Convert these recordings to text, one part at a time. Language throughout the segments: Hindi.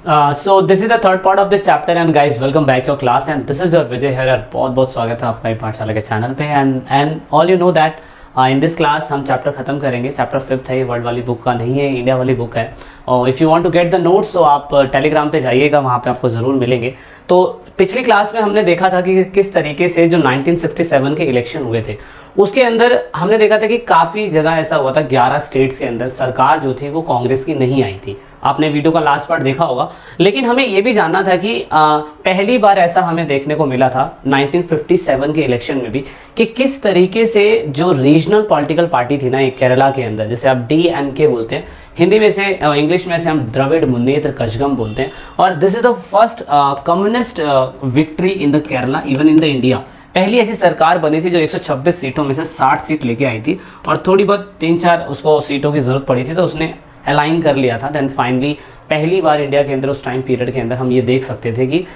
So this is the third part of this chapter and guys welcome back your class and this is your Vijay here। बहुत बहुत स्वागत है आपका पाठशाला के चैनल पे and all you know that in this class हम चैप्टर खत्म करेंगे। चैप्टर 5th है, ये वर्ल्ड वाली बुक का नहीं है, इंडिया वाली बुक है। और if you want to get the notes तो आप टेलीग्राम पे जाइएगा, वहाँ पे आपको ज़रूर मिलेंगे। तो पिछली क्लास में हमने देखा था कि किस तरीके से जो 1967 के इलेक्शन हुए थे उसके अंदर हमने देखा था कि काफ़ी जगह ऐसा हुआ था, 11 स्टेट्स के अंदर सरकार जो थी वो कांग्रेस की नहीं आई थी। आपने वीडियो का लास्ट पार्ट देखा होगा। लेकिन हमें ये भी जानना था कि पहली बार ऐसा हमें देखने को मिला था 1957 के इलेक्शन में भी कि किस तरीके से जो रीजनल पॉलिटिकल पार्टी थी ना एक केरला के अंदर, जैसे आप DMK बोलते हैं हिंदी में से, इंग्लिश में से हम द्रविड़ मुन्नेत्र कझगम बोलते हैं, और this is the first communist victory in the Kerala even in the India. पहली ऐसी सरकार बनी थी जो 126 सीटों में से 60 सीट लेके आई थी और थोड़ी बहुत 3-4 उसको सीटों की जरूरत पड़ी थी तो उसने अलाइन कर लिया था। देन फाइनली पहली बार इंडिया के अंदर उस टाइम पीरियड के अंदर हम ये देख सकते थे कि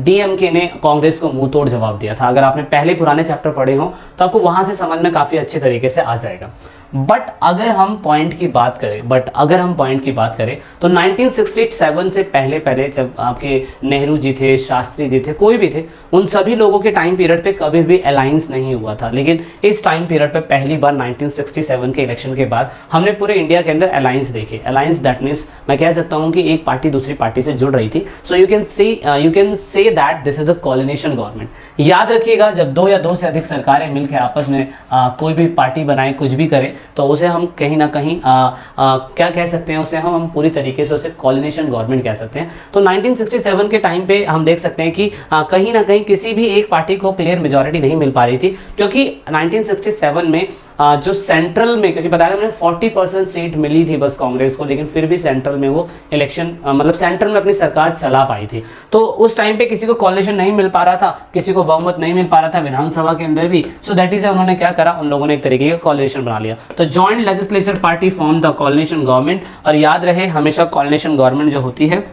DMK ने कांग्रेस को मुंह तोड़ जवाब दिया था। अगर आपने पहले पुराने चैप्टर पढ़े हो तो आपको वहाँ से समझ में काफ़ी अच्छे तरीके से आ जाएगा। बट अगर हम पॉइंट की बात करें तो 1967 से पहले जब आपके नेहरू जी थे, शास्त्री जी थे, कोई भी थे, उन सभी लोगों के टाइम पीरियड पे कभी भी अलायंस नहीं हुआ था। लेकिन इस टाइम पीरियड पे पहली बार 1967 के इलेक्शन के बाद हमने पूरे इंडिया के अंदर अलायंस देखे। अलायंस दैट मीन्स मैं कह सकता हूँ कि एक पार्टी दूसरी पार्टी से जुड़ रही थी। So you can say that this is the coordination government. याद रखिएगा, जब 2 या 2 से अधिक सरकारें मिलकर आपस में कोई भी पार्टी बनाए, कुछ भी करें, तो उसे हम कहीं ना कहीं क्या कह सकते हैं, उसे हम पूरी तरीके से उसे कोऑर्डिनेशन गवर्नमेंट कह सकते हैं। तो 1967 के टाइम पे हम देख सकते हैं कि कहीं ना कहीं किसी भी एक पार्टी को क्लियर मेजॉरिटी नहीं मिल पा रही थी, क्योंकि 1967 में जो सेंट्रल में, क्योंकि बताया हमने 40% सीट मिली थी बस कांग्रेस को, लेकिन फिर भी सेंट्रल में वो इलेक्शन मतलब सेंट्रल में अपनी सरकार चला पाई थी। तो उस टाइम पे किसी को कोalition नहीं मिल पा रहा था, किसी को बहुमत नहीं मिल पा रहा था विधानसभा के अंदर भी। सो दैट इज उन्होंने क्या करा, उन लोगों ने एक तरीके का कोalition बना लिया। तो joint legislature party form the कोalition government. और याद रहे हमेशा कोalition गवर्नमेंट जो होती है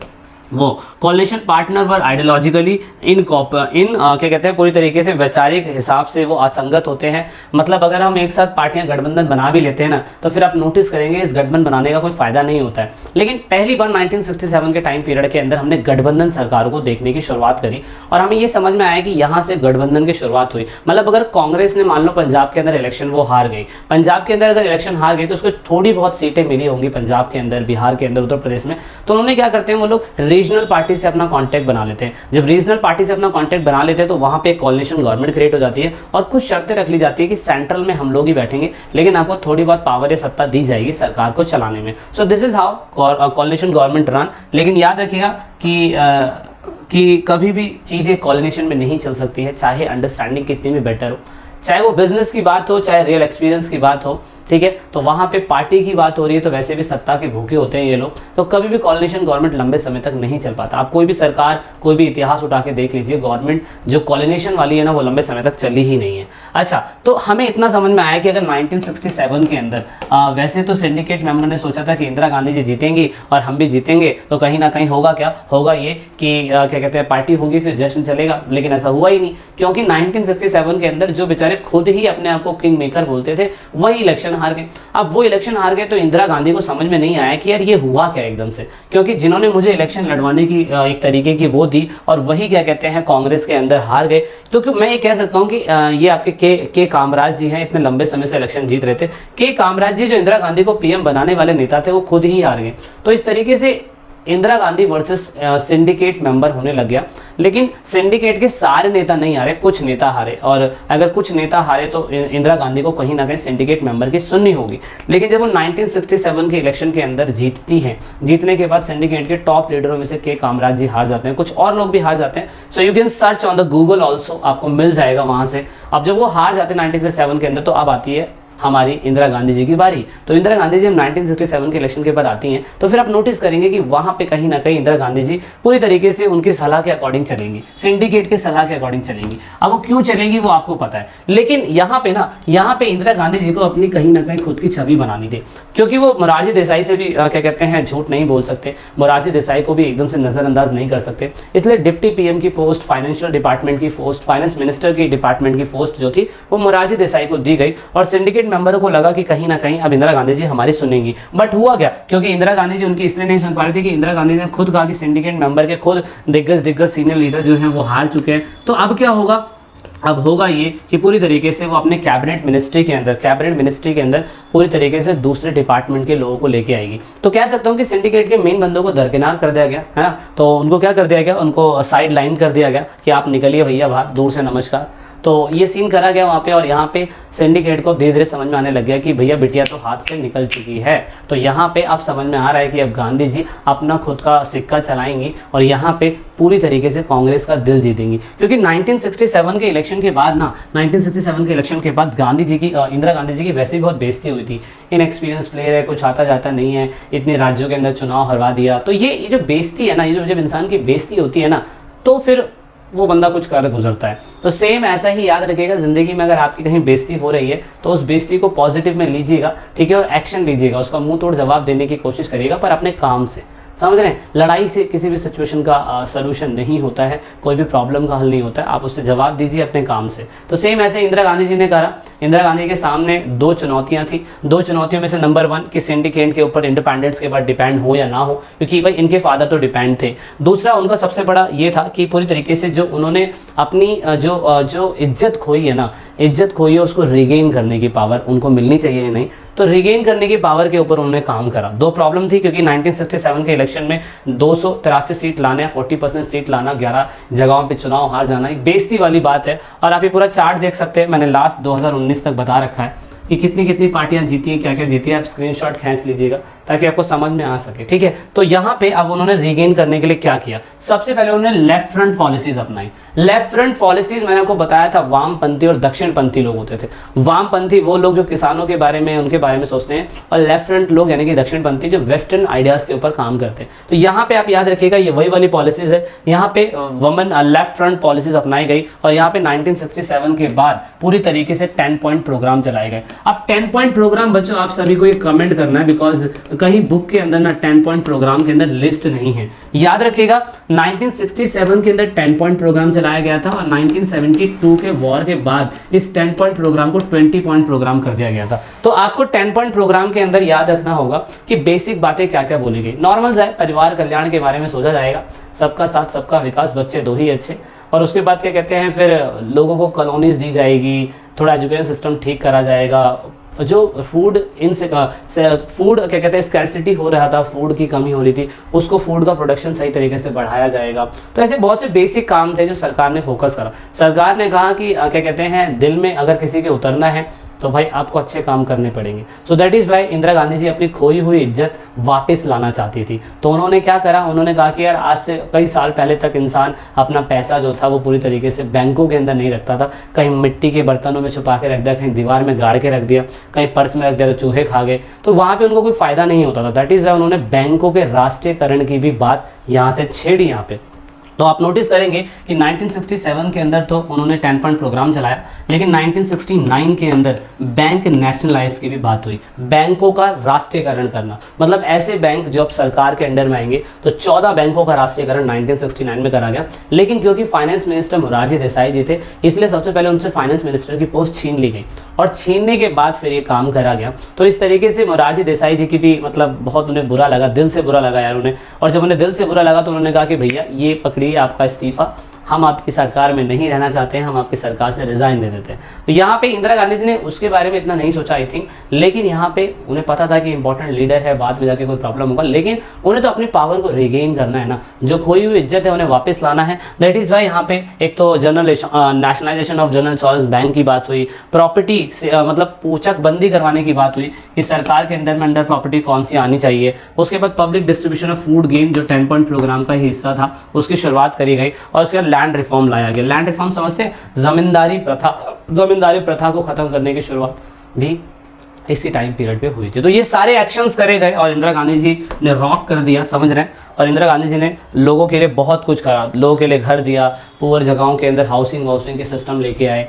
वो कोalition पार्टनर वर आइडियोलॉजिकली क्या कहते हैं, पूरी तरीके से वैचारिक हिसाब से वो असंगत होते हैं। मतलब अगर हम एक साथ पार्टियां गठबंधन बना भी लेते हैं ना, तो फिर आप नोटिस करेंगे इस गठबंधन बनाने का कोई फायदा नहीं होता है। लेकिन पहली बार 1967 के टाइम पीरियड के अंदर हमने गठबंधन सरकारों को देखने की शुरुआत करी और हमें ये समझ में आया कि यहाँ से गठबंधन की शुरुआत हुई। मतलब अगर कांग्रेस ने मान लो पंजाब के अंदर इलेक्शन वो हार गई, पंजाब के अंदर अगर इलेक्शन हार गई तो उसको थोड़ी बहुत सीटें मिली होंगी पंजाब के अंदर, बिहार के अंदर, उत्तर प्रदेश में। तो उन्होंने क्या करते हैं, वो लोग रीजनल पार्टी से अपना कांटेक्ट बना लेते हैं। जब रीजनल पार्टी से अपना कांटेक्ट बना लेते हैं तो वहां पे एक कोalition गवर्नमेंट क्रिएट हो जाती है और कुछ शर्तें रख ली जाती है कि सेंट्रल में हम लोग ही बैठेंगे, लेकिन आपको थोड़ी बहुत पावर या सत्ता दी जाएगी सरकार को चलाने में। So this is how कोalition government run. लेकिन याद रखिएगा कि कभी भी चीजें कोऑर्डिनेशन में नहीं चल सकती है, चाहे अंडरस्टैंडिंग कितनी भी बेटर हो, चाहे वो बिजनेस की बात हो, चाहे रियल एक्सपीरियंस की बात हो, ठीक है। तो वहाँ पे पार्टी की बात हो रही है तो वैसे भी सत्ता के भूखे होते हैं ये लोग, तो कभी भी कोऑर्डिनेशन गवर्नमेंट लंबे समय तक नहीं चल पाता। आप कोई भी सरकार, कोई भी इतिहास उठा के देख लीजिए, गवर्नमेंट जो कोऑर्डिनेशन वाली है ना वो लंबे समय तक चली ही नहीं है। अच्छा, तो हमें इतना समझ में आया कि अगर 1967 के अंदर वैसे तो सिंडिकेट मेंबर ने सोचा था कि इंदिरा गांधी जी जीतेंगी और हम भी जीतेंगे, तो कहीं ना कहीं होगा क्या, होगा ये कि क्या कहते हैं, पार्टी होगी फिर जश्न चलेगा। लेकिन ऐसा हुआ ही नहीं, क्योंकि 1967 के अंदर जो बेचारे खुद ही अपने आप को किंग मेकर बोलते थे वही इलेक्शन हार गए। अब वो इलेक्शन हार गए तो इंदिरा गांधी को समझ में नहीं आया कि यार ये हुआ क्या एकदम से, क्योंकि जिन्होंने मुझे इलेक्शन लड़वाने की एक तरीके की वो दी और वही क्या कहते हैं कांग्रेस के अंदर हार गए। तो क्यों मैं ये कह सकता हूँ कि ये आपके के कामराज जी हैं, इतने लंबे समय से इलेक्शन जीत रहे थे। के कामराज जी जो इंदिरा गांधी को PM बनाने वाले नेता थे वो खुद ही हार गए। तो इस तरीके से Indira Gandhi versus syndicate member होने लग गया। लेकिन सिंडिकेट के सारे नेता नहीं हारे, कुछ नेता हारे, और अगर कुछ नेता हारे तो इंदिरा गांधी को कहीं ना कहीं सिंडिकेट मेंबर की सुननी होगी। लेकिन जब वो 1967 के इलेक्शन के अंदर जीतती हैं, जीतने के बाद सिंडिकेट के टॉप लीडरों में से के कामराज जी हार जाते हैं, कुछ और लोग भी हार जाते हैं। So you can search on the Google also, आपको मिल जाएगा वहां से। अब जब वो हार जाते हैं 1967 के अंदर, तो अब आती है हमारी इंदिरा गांधी जी की बारी। तो इंदिरा गांधी जी 1967 के इलेक्शन के बाद आती हैं, तो फिर आप नोटिस करेंगे कि वहां पे कहीं ना कहीं इंदिरा गांधी जी पूरी तरीके से उनकी सलाह के अकॉर्डिंग चलेंगी, सिंडिकेट के सलाह के अकॉर्डिंग चलेंगी। अब वो क्यों चलेंगी वो आपको पता है, लेकिन यहाँ पे इंदिरा गांधी जी को अपनी कहीं ना कहीं खुद की छवि बनानी थी, क्योंकि वो मोरारजी देसाई से भी क्या कहते हैं झूठ नहीं बोल सकते, मोरारजी देसाई को भी एकदम से नजरअंदाज नहीं कर सकते। इसलिए डिप्टी PM की पोस्ट, फाइनेंशियल डिपार्टमेंट की पोस्ट, फाइनेंस मिनिस्टर की डिपार्टमेंट की पोस्ट जो थी वो मोरारजी देसाई को दी गई और सिंडिकेट मेंबरों को लगा कि कहीं ना कहीं अब इंदिरा गांधी जी हमारी सुनेंगी, बट हुआ क्या, क्योंकि इंदिरा गांधी जी उनकी इसलिए नहीं सुन पा रही थी कि इंदिरा गांधी ने खुद कहा कि सिंडिकेट मेंबर के खुद दिग्गज सीनियर लीडर जो हैं वो हार चुके हैं। तो अब क्या होगा, अब होगा ये कि पूरी तरीके से वो अपने कैबिनेट मिनिस्ट्री के अंदर पूरी तरीके से दूसरे डिपार्टमेंट के लोगों को लेके आएगी। तो कह सकता हूँ कि सिंडिकेट के मेन बंदों को दरकिनार कर दिया गया है ना, तो उनको क्या कर दिया गया, उनको साइड लाइन कर दिया गया कि आप निकलिए भैया बाहर, दूर से नमस्कार। तो ये सीन करा गया वहाँ पे, और यहाँ पे सिंडिकेट को धीरे धीरे समझ में आने लग गया कि भैया बिटिया तो हाथ से निकल चुकी है। तो यहाँ पे अब समझ में आ रहा है कि अब गांधी जी अपना खुद का सिक्का चलाएंगी और यहाँ पे पूरी तरीके से कांग्रेस का दिल जीतेंगी। क्योंकि 1967 के इलेक्शन के बाद ना, 1967 के इलेक्शन के बाद गांधी जी की इंदिरा गांधी जी की वैसे ही बहुत बेइज्जती हुई थी। इनएक्सपीरियंस प्लेयर है, कुछ आता जाता नहीं है, इतने राज्यों के अंदर चुनाव हरवा दिया। तो ये जो बेइज्जती है ना, ये जब इंसान की बेइज्जती होती है ना, तो फिर वो बंदा कुछ कर गुजरता है। तो सेम ऐसा ही याद रखिएगा, जिंदगी में अगर आपकी कहीं बेइज्जती हो रही है तो उस बेइज्जती को पॉजिटिव में लीजिएगा, ठीक है, और एक्शन लीजिएगा, उसका मुंह तोड़ जवाब देने की कोशिश करिएगा, पर अपने काम से। समझ रहे हैं, लड़ाई से किसी भी सिचुएशन का सलूशन नहीं होता है, कोई भी प्रॉब्लम का हल नहीं होता है, आप उससे जवाब दीजिए अपने काम से। तो सेम ऐसे इंदिरा गांधी जी ने करा। इंदिरा गांधी के सामने दो चुनौतियां थी, दो चुनौतियों में से नंबर 1 कि सिंडिकेट के ऊपर इंडिपेंडेंस के बाद डिपेंड हो या ना हो, क्योंकि भाई इनके फादर तो डिपेंड थे। दूसरा उनका सबसे बड़ा ये था कि पूरी तरीके से जो उन्होंने अपनी जो इज्जत खोई है ना, इज्जत खोई है, उसको रिगेन करने की पावर उनको मिलनी चाहिए या नहीं, तो रिगेन करने की पावर के ऊपर उन्होंने काम करा। दो प्रॉब्लम थी, क्योंकि 1967 के इलेक्शन में 283 सीट लाना है, 40% सीट लाना, 11 जगहों पे चुनाव हार जाना, एक बेइज्जती वाली बात है। और आप ये पूरा चार्ट देख सकते हैं, मैंने लास्ट 2019 तक बता रखा है कि कितनी कितनी पार्टियां जीती हैं, क्या क्या जीती है, आप स्क्रीनशॉट खींच लीजिएगा ताकि आपको समझ में आ सके, ठीक है। तो यहाँ पे अब उन्होंने रिगेन करने के लिए क्या किया, सबसे पहले उन्होंने लेफ्ट फ्रंट पॉलिसीज अपनाई। लेफ्ट फ्रंट पॉलिसीज मैंने आपको बताया था, वामपंथी और दक्षिणपंथी लोग होते थे। वामपंथी वो लोग जो किसानों के बारे में, उनके बारे में सोचते हैं, और लेफ्ट फ्रंट लोग यानी कि दक्षिणपंथी जो वेस्टर्न आइडियाज के ऊपर काम करते हैं। तो यहाँ पे आप याद रखिएगा, ये वही वाली पॉलिसीज है। यहाँ पे वुमेन लेफ्ट फ्रंट पॉलिसीज अपनाई गई, और यहाँ पे 1967 के बाद पूरी तरीके से 10 पॉइंट प्रोग्राम चलाए गए। अब 10 पॉइंट प्रोग्राम बच्चों आप सभी को एक कमेंट करना है, बिकॉज कहीं बुक के अंदर ना 10 पॉइंट प्रोग्राम के अंदर लिस्ट नहीं है। याद रखिएगा 1967 के अंदर 10 पॉइंट प्रोग्राम चलाया गया था, और 1972 के वॉर के बाद इस 10 पॉइंट प्रोग्राम को 20 पॉइंट प्रोग्राम कर दिया गया था। तो आपको 10 पॉइंट प्रोग्राम के अंदर याद रखना होगा कि बेसिक बातें क्या क्या बोली गई। नॉर्मल है, परिवार कल्याण के बारे में सोचा जाएगा, सबका साथ सबका विकास, बच्चे दो ही अच्छे, और उसके बाद क्या कहते हैं, फिर लोगों को कॉलोनीज दी जाएगी, थोड़ा एजुकेशन सिस्टम ठीक करा जाएगा, जो फूड फूड क्या कहते हैं स्कैर्सिटी हो रहा था, फूड की कमी हो रही थी, उसको फूड का प्रोडक्शन सही तरीके से बढ़ाया जाएगा। तो ऐसे बहुत से बेसिक काम थे जो सरकार ने फोकस करा। सरकार ने कहा कि क्या कहते हैं, दिल में अगर किसी के उतरना है तो भाई आपको अच्छे काम करने पड़ेंगे। So that is why Indira Gandhi ji अपनी खोई हुई इज्जत वापस लाना चाहती थी। तो उन्होंने क्या करा, उन्होंने कहा कि यार आज से कई साल पहले तक इंसान अपना पैसा जो था वो पूरी तरीके से बैंकों के अंदर नहीं रखता था, कहीं मिट्टी के बर्तनों में छुपा के रख दिया, कहीं दीवार में गाड़ के रख दिया, कहीं पर्स में रख दिया तो चूहे खा गए, तो वहाँ पे उनको कोई फायदा नहीं होता था। दैट इज़ वाई उन्होंने बैंकों के राष्ट्रीयकरण की भी बात यहाँ से छेड़ी यहाँ पे। तो आप नोटिस करेंगे कि 1967 के अंदर तो उन्होंने 10 पॉइंट प्रोग्राम चलाया, लेकिन 1969 के अंदर बैंक नेशनलाइज की भी बात हुई, बैंकों का राष्ट्रीयकरण करना। मतलब ऐसे बैंक जो अब सरकार के अंडर में आएंगे, तो 14 बैंकों का राष्ट्रीयकरण 1969 में करा गया। लेकिन क्योंकि फाइनेंस मिनिस्टर मोरारजी देसाई जी थे, इसलिए सबसे पहले उनसे फाइनेंस मिनिस्टर की पोस्ट छीन ली गई, और छीनने के बाद फिर ये काम करा गया। तो इस तरीके से मोरारजी देसाई जी की भी मतलब बहुत उन्हें बुरा लगा, दिल से बुरा लगा यार उन्हें। और जब उन्हें दिल से बुरा लगा तो उन्होंने कहा कि भैया ये पकड़िए आपका इस्तीफा, हम आपकी सरकार में नहीं रहना चाहते हैं, हम आपकी सरकार से रिजाइन दे देते हैं। तो यहाँ पे इंदिरा गांधी जी ने उसके बारे में इतना नहीं सोचा आई थिंक, लेकिन यहाँ पे उन्हें पता था कि इंपॉर्टेंट लीडर है, बाद में जाके कोई प्रॉब्लम होगा, लेकिन उन्हें तो अपनी पावर को रिगेन करना है ना, जो खोई हुई इज्जत है उन्हें वापस लाना है। दैट इज वाई यहाँ पे एक तो nationalisation of general insurance bank की बात हुई, प्रॉपर्टी मतलब पूचक बंदी करवाने की बात हुई कि सरकार के अंदर में अंडर प्रॉपर्टी कौन सी आनी चाहिए। उसके बाद public distribution of food gain जो 10 पॉइंट प्रोग्राम का ही हिस्सा था, उसकी शुरुआत करी गई, और उसके बाद लैंड रिफॉर्म लाया गया। लैंड रिफॉर्म समझते हैं, जमींदारी प्रथा को खत्म करने की शुरुआत भी इसी टाइम पीरियड पे हुई थी। तो ये सारे एक्शंस करे गए और इंदिरा गांधी जी ने रॉक कर दिया, समझ रहे हैं। और इंदिरा गांधी जी ने लोगों के लिए बहुत कुछ करा, लोगों के लिए घर दिया, पुअर जगहों के अंदर हाउसिंग के सिस्टम लेके आए,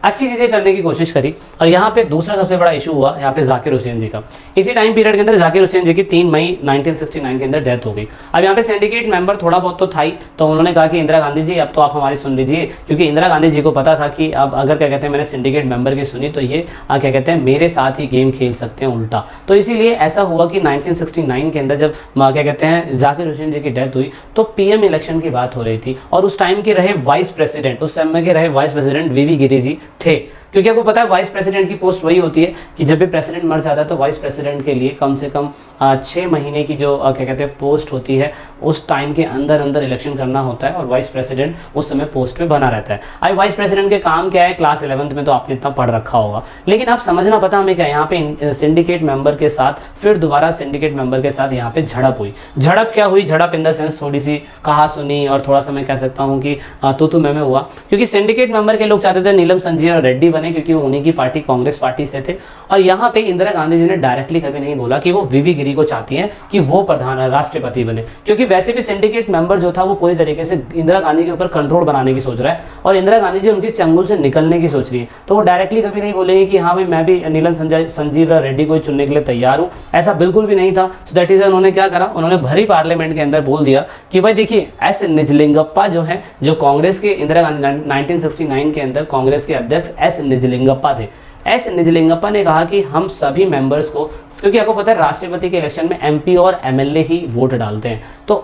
अच्छी चीज़ें करने की कोशिश करी। और यहाँ पे दूसरा सबसे बड़ा इशू हुआ यहाँ पे जाकिर हुसैन जी का। इसी टाइम पीरियड के अंदर जाकिर हुसैन जी की 3 मई 1969 के अंदर डेथ हो गई। अब यहाँ पे सिंडिकेट मेंबर थोड़ा बहुत तो था ही, तो उन्होंने कहा कि इंदिरा गांधी जी अब तो आप हमारी सुन लीजिए, क्योंकि इंदिरा गांधी जी को पता था कि अब अगर क्या कहते हैं मैंने सिंडिकेट मेंबर की सुनी तो ये क्या कहते हैं मेरे साथ ही गेम खेल सकते हैं उल्टा। तो इसीलिए ऐसा हुआ कि 1969 के अंदर जब क्या कहते हैं जाकिर हुसैन जी की डेथ हुई तो पीएम इलेक्शन की बात हो रही थी, और उस टाइम के रहे वाइस प्रेसिडेंट, उस समय के रहे वाइस प्रेसिडेंट वीवी गिरी जी थे। क्योंकि आपको पता है वाइस प्रेसिडेंट की पोस्ट वही होती है कि जब भी प्रेसिडेंट मर जाता है तो वाइस प्रेसिडेंट के लिए कम से कम 6 महीने की जो क्या कहते हैं पोस्ट होती है उस टाइम के अंदर अंदर इलेक्शन करना होता है, और वाइस प्रेसिडेंट उस समय पोस्ट पे बना रहता है। अब वाइस प्रेसिडेंट के काम क्या है, क्लास 11th में तो आपने इतना पढ़ रखा होगा, लेकिन आप समझना पता हमें क्या, यहाँ पे सिंडिकेट मेंबर के साथ फिर दोबारा सिंडिकेट मेंबर के साथ यहाँ पे झड़प हुई। झड़प क्या हुई, झड़प इन द सेंस थोड़ी सी कहा सुनी और थोड़ा सा मैं कह सकता हूँ कि तू मैं हुआ, क्योंकि सिंडिकेट मेंबर के लोग चाहते थे नीलम संजीव रेड्डी बने, क्योंकि वो उन्हीं की पार्टी कांग्रेस पार्टी से थे। और यहाँ पे इंदिरा गांधी जी ने डायरेक्टली कभी नहीं बोला कि वो वीवी गिरी को चाहती हैं कि वो प्रधान राष्ट्रपति बने, क्योंकि वैसे भी सिंडिकेट मेंबर जो था वो पूरी तरीके से इंदिरा गांधी के ऊपर कंट्रोल बनाने की सोच रहा है, और इंदिरा गांधी जी उनके चंगुल से निकलने की सोच रही है। तो वो डायरेक्टली कभी नहीं बोलेंगे कि हाँ भाई मैं भी नीलम संजीव रेड्डी को चुनने के लिए तैयार हूँ, ऐसा बिल्कुल भी नहीं था। सो दैट इज उन्होंने क्या करा, उन्होंने भरी पार्लियामेंट के अंदर बोल दिया कि भाई देखिए एस निजलिंगप्पा जो है, जो कांग्रेस के इंदिरा गांधी 1969 के अंदर कांग्रेस के अध्यक्ष एस निजलिंगप्पा थे। एस निजलिंगप्पा ने कहा कि हम सभी मेंबर्स को, क्योंकि आपको पता है राष्ट्रपति के इलेक्शन में एमपी और एमएलए ही वोट डालते हैं, तो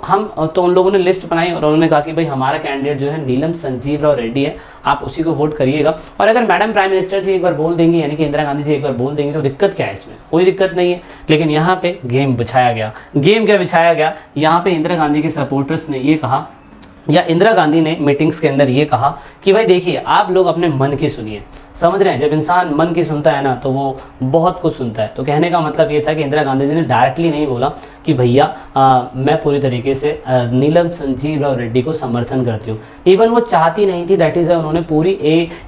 उन लोगों ने लिस्ट बनाई और उन्होंने कहा कि भाई हमारा कैंडिडेट जो है नीलम संजीव रेड्डी है, आप उसी को वोट करिएगा। और अगर मैडम प्राइम मिनिस्टर जी एक बार बोल देंगे, यानी कि इंदिरा गांधी जी एक बार बोल देंगे, तो दिक्कत क्या है इसमें, कोई दिक्कत नहीं है। लेकिन यहाँ पे गेम बिछाया गया। गेम क्या बिछाया गया, यहाँ पे इंदिरा गांधी के सपोर्टर्स ने ये कहा, या इंदिरा गांधी ने मीटिंग्स के अंदर ये कहा कि भाई देखिए आप लोग अपने मन की सुनिए। समझ रहे हैं, जब इंसान मन की सुनता है ना तो वो बहुत कुछ सुनता है। तो कहने का मतलब ये था कि इंदिरा गांधी जी ने डायरेक्टली नहीं बोला कि भैया मैं पूरी तरीके से नीलम संजीव रेड्डी को समर्थन करती हूँ। इवन वो चाहती नहीं थी, दैट इज उन्होंने पूरी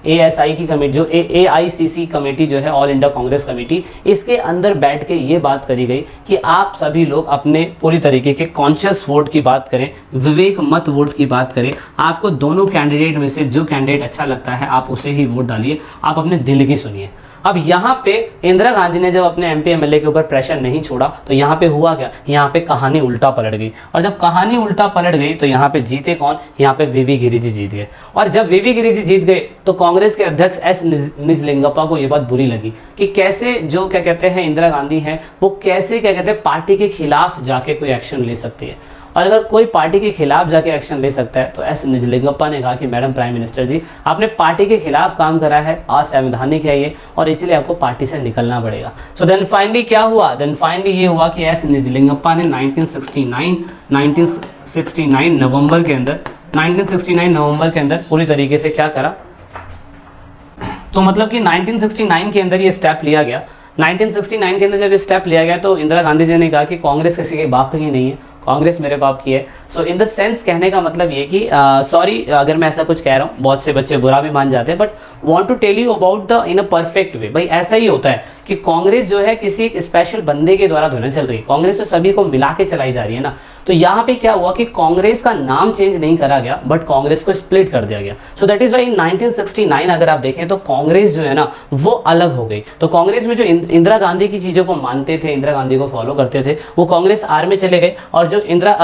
ASI की कमेटी, जो AICC कमेटी जो है, ऑल इंडिया कांग्रेस कमेटी, इसके अंदर बैठ के ये बात करी गई कि आप सभी लोग अपने पूरी तरीके के कॉन्शियस वोट की बात करें, विवेक मत वोट की बात करें। आपको दोनों कैंडिडेट में से जो कैंडिडेट अच्छा लगता है आप उसे ही वोट डालिए, आप अपने दिल की सुनिए। अब यहाँ पे इंदिरा गांधी ने जब अपने MP MLA के ऊपर प्रेशर नहीं छोड़ा तो यहाँ पे हुआ क्या, यहाँ पे कहानी उल्टा पलट गई। और जब कहानी उल्टा पलट गई तो यहाँ पे जीते कौन, यहाँ पे वीवी गिरी जी जीत गए। और जब वीवी गिरी जी जीत गए तो कांग्रेस के अध्यक्ष एस निजलिंगप्पा को ये बात बुरी लगी कि कैसे जो क्या कहते हैं इंदिरा गांधी हैं वो कैसे क्या कहते हैं पार्टी के खिलाफ जाके कोई एक्शन ले सकती है। और अगर कोई पार्टी के खिलाफ जाके एक्शन ले सकता है तो एस निजलिंगप्पा ने कहा कि मैडम प्राइम मिनिस्टर जी आपने पार्टी के खिलाफ काम करा है, असंवैधानिक है ये, और इसलिए आपको पार्टी से निकलना पड़ेगा। सो देन फाइनली क्या हुआ, देन फाइनली ये हुआ कि एस निजलिंगप्पा ने 1969 नवंबर के अंदर पूरी तरीके से क्या करा, तो मतलब कि 1969 के अंदर ये स्टेप लिया गया। 1969 के अंदर जब ये स्टेप लिया गया तो इंदिरा गांधी जी ने कहा कि कांग्रेस किसी के बाप की नहीं है, कांग्रेस मेरे बाप की है। सो इन द सेंस कहने का मतलब ये कि सॉरी अगर मैं ऐसा कुछ कह रहा हूँ, बहुत से बच्चे बुरा भी मान जाते हैं, but want to tell you about the in a perfect way. भाई ऐसा ही होता है कि कांग्रेस जो है किसी एक स्पेशल बंदे के द्वारा धुना चल रही है, कांग्रेस तो सभी को मिला के चलाई जा रही है ना। तो यहाँ पे क्या हुआ कि कांग्रेस का नाम चेंज नहीं करा गया बट कांग्रेस को स्प्लिट कर दिया गया। सो दैट इज वाई इन 1969 अगर आप देखें तो कांग्रेस जो है ना वो अलग हो गई। तो कांग्रेस में जो इंदिरा गांधी की चीज़ों को मानते थे, इंदिरा गांधी को फॉलो करते थे, वो कांग्रेस आर में चले गए, और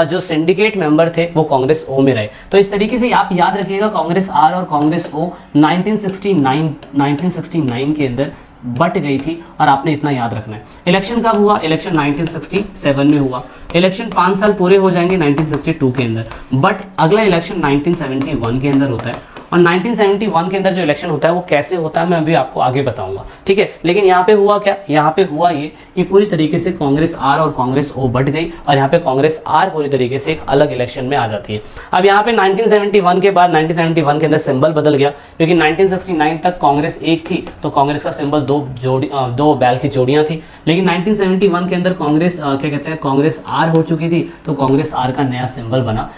जो सिंडिकेट मेंबर थे वो कांग्रेस ओ में रहे। तो इस तरीके से आप याद रखिएगा कांग्रेस आर और कांग्रेस ओ 1969 के अंदर बट गई थी, और आपने इतना याद रखना है। इलेक्शन कब हुआ, इलेक्शन 1967 में हुआ। इलेक्शन 5 साल पूरे हो जाएंगे 1962 के अंदर, बट अगला इलेक्शन 1971 के अंदर होता है। और 1971 के अंदर जो इलेक्शन होता है वो कैसे होता है मैं अभी आपको आगे बताऊंगा, ठीक है। लेकिन यहाँ पे हुआ क्या, यहाँ पे हुआ ये कि पूरी तरीके से कांग्रेस आर और कांग्रेस ओ बट गई, और यहाँ पे कांग्रेस आर पूरी तरीके से एक अलग इलेक्शन में आ जाती है। अब यहाँ पे 1971 के बाद 1971 के अंदर सिंबल बदल गया, क्योंकि 1969 तक कांग्रेस एक थी तो कांग्रेस का सिंबल दो बैल की जोड़ियाँ थी। लेकिन 1971 के अंदर कांग्रेस क्या कहते हैं कांग्रेस आर हो चुकी थी, तो कांग्रेस आर का नया सिंबल बना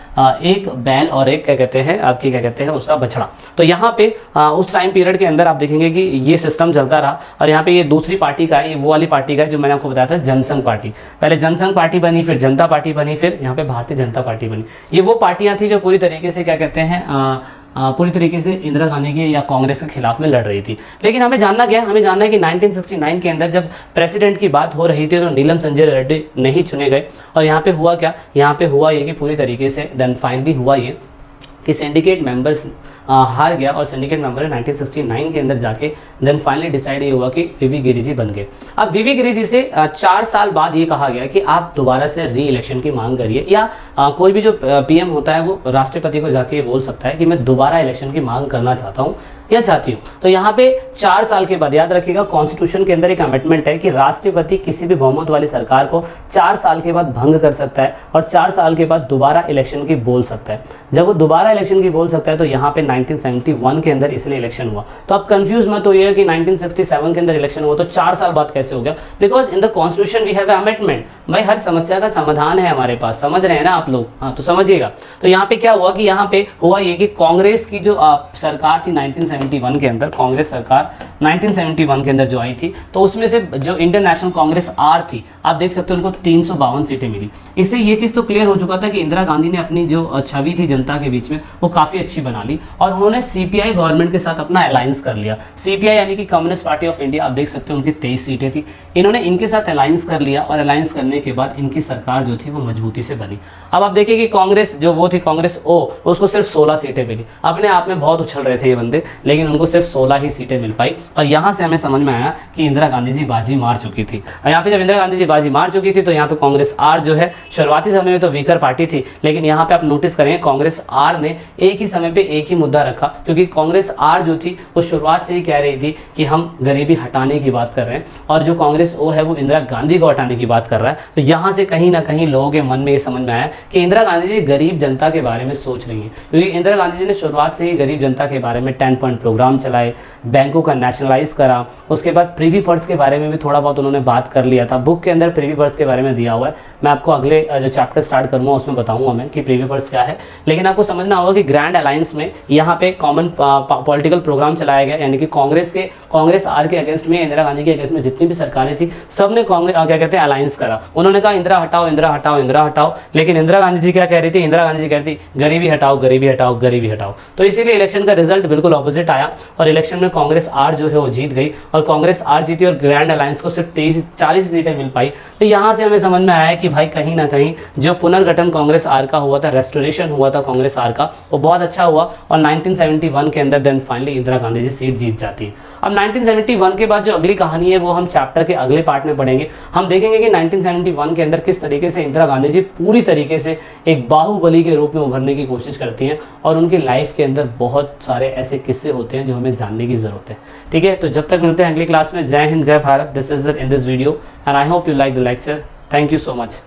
एक बैल और एक क्या कहते हैं आपकी क्या कहते हैं उसका बछड़ा। तो यहाँ पे उस टाइम पीरियड के अंदर आप देखेंगे कि ये सिस्टम चलता रहा। और यहाँ पे ये दूसरी पार्टी का है, ये वो वाली पार्टी का है जो मैंने आपको बताया था जनसंघ पार्टी। पहले जनसंघ पार्टी बनी, फिर जनता पार्टी बनी, फिर यहाँ पे भारतीय जनता पार्टी बनी। ये वो पार्टियां थी जो पूरी तरीके से क्या कहते हैं पूरी तरीके से इंदिरा गांधी के या कांग्रेस के खिलाफ में लड़ रही थी। लेकिन हमें जानना क्या है, हमें जानना है कि 1969 के अंदर जब प्रेसिडेंट की बात हो रही थी तो नीलम संजय रेड्डी नहीं चुने गए। और यहाँ पे हुआ क्या, यहाँ पे हुआ ये कि पूरी तरीके से देन फाइनली हुआ ये कि सिंडिकेट मेंबर्स हार गया और सिंडिकेट मेंबर ने 1969 के अंदर जाके देन फाइनली डिसाइड ये हुआ कि वीवी गिरी जी बन गए। अब वीवी गिरी जी से 4 साल बाद ये कहा गया कि आप दोबारा से री इलेक्शन की मांग करिए, या कोई भी जो पीएम होता है वो राष्ट्रपति को जाके ये बोल सकता है कि मैं दोबारा इलेक्शन की मांग करना चाहता हूँ या चाहती हूँ। तो यहाँ पे 4 साल के बाद, याद रखिएगा कॉन्स्टिट्यूशन के अंदर एक अमेंडमेंट है कि राष्ट्रपति किसी भी बहुमत वाली सरकार को 4 साल के बाद भंग कर सकता है और 4 साल के बाद दोबारा इलेक्शन की बोल सकता है। जब वो दोबारा इलेक्शन की बोल सकता है तो यहाँ पे 1971 के अंदर इसलिए इलेक्शन हुआ। तो आप कंफ्यूज मत होइए कि 1967 के अंदर इलेक्शन हुआ तो 4 साल बाद कैसे हो गया, because in the constitution we have amendment. भाई हर समस्या का समाधान है हमारे पास, समझ रहे हैं ना आप लोग? हाँ, तो समझिएगा। तो यहाँ पे क्या हुआ कि यहाँ पे हुआ ये कि कांग्रेस की जो सरकार थी 1971 के अंदर, कांग्रेस सरकार 1971 के अंदर जो आई थी, तो उसमें से जो इंडियन नेशनल कांग्रेस आर थी, आप देख सकते हो उनको 352 सीटें मिली। इससे ये चीज़ तो क्लियर हो चुका था कि इंदिरा गांधी ने अपनी जो छवि थी जनता के बीच में वो काफ़ी अच्छी बना ली और उन्होंने सीपीआई गवर्नमेंट के साथ अपना अलायंस कर लिया। सीपीआई यानी कि कम्युनिस्ट पार्टी ऑफ इंडिया, आप देख सकते हो उनकी 23 सीटें थी, इन्होंने इनके साथ अलायंस कर लिया और अलायंस करने के बाद इनकी सरकार जो थी वो मजबूती से बनी। अब आप देखिए कि कांग्रेस जो वो थी, कांग्रेस ओ, उसको सिर्फ 16 सीटें मिली। अपने आप में बहुत उछल रहे थे ये बंदे, लेकिन उनको सिर्फ 16 ही सीटें मिल पाई। और यहाँ से हमें समझ में आया कि इंदिरा गांधी जी बाजी मार चुकी थी। और यहाँ पे जब इंदिरा गांधी जी बाजी मार चुकी थी तो यहाँ पे कांग्रेस आर जो है शुरुआती समय में तो वीकर पार्टी थी, लेकिन यहाँ पे आप नोटिस करें कांग्रेस आर ने एक ही समय पे एक ही मुद्दा रखा, क्योंकि कांग्रेस आर जो थी वो शुरुआत से ही कह रही थी कि हम गरीबी हटाने की बात कर रहे हैं, और जो कांग्रेस ओ है वो इंदिरा गांधी को हटाने की बात कर रहा है। तो यहाँ से कहीं ना कहीं लोगों के मन में ये समझ में आया कि इंदिरा गांधी जी गरीब जनता के बारे में सोच रही है, क्योंकि इंदिरा गांधी जी ने शुरुआत से ही गरीब जनता के बारे में 10 पॉइंट प्रोग्राम चलाए, बैंकों का नेशनलाइज करा, उसके बाद प्रीवी पर्स के बारे में भी थोड़ा बहुत उन्होंने बात कर लिया था। बुक के अंदर प्रीवी पर्स के बारे में दिया हुआ है, मैं आपको अगले जो चैप्टर स्टार्ट करूँगा उसमें बताऊंगा मैं कि प्रीवी पर्स क्या है। लेकिन आपको समझना होगा कि ग्रैंड अलायंस में यहाँ पे कॉमन पॉलिटिकल प्रोग्राम चलाया गया, यानी कि कांग्रेस आर के अगेंस्ट में, इंदिरा गांधी के अगेंस्ट में जितनी भी सरकारें थी सब ने कांग्रेस क्या कहते हैं अलायंस करा। उन्होंने कहा इंदिरा हटाओ, इंदिरा हटाओ, इंदिरा हटाओ, लेकिन इंदिरा गांधी जी क्या कह रही थी? इंदिरा गांधी जी कह रही थी गरीबी हटाओ, गरीबी हटाओ, गरीबी हटाओ। तो इसीलिए इलेक्शन का रिजल्ट बिल्कुल ऑपोजिट आया और इलेक्शन में कांग्रेस आर जो है वो जीत गई और कांग्रेस आर जीती और ग्रैंड अलायंस को सिर्फ 40 सीटें मिल पाई। तो यहाँ से हमें समझ में आया कि भाई कहीं ना कहीं जो पुनर्गठन कांग्रेस आर का हुआ था, रेस्टोरेशन हुआ था कांग्रेस आर का, वो बहुत अच्छा हुआ और 1971 के अंदर देन फाइनली इंदिरा गांधी जी सीट जीत जाती है। अब 1971 के बाद जो अगली कहानी है वो हम चैप्टर के अगले पार्ट में पढ़ेंगे। हम देखेंगे कि 1971 के अंदर किस तरीके से इंदिरा गांधी जी पूरी तरीके से एक बाहुबली के रूप में उभरने की कोशिश करती हैं और उनकी लाइफ के अंदर बहुत सारे ऐसे किस्से होते हैं जो हमें जानने की जरूरत है। ठीक है, तो जब तक मिलते हैं अगली क्लास में, जय हिंद, जय Bharat. This is in this video and I hope you like the lecture. Thank you so much.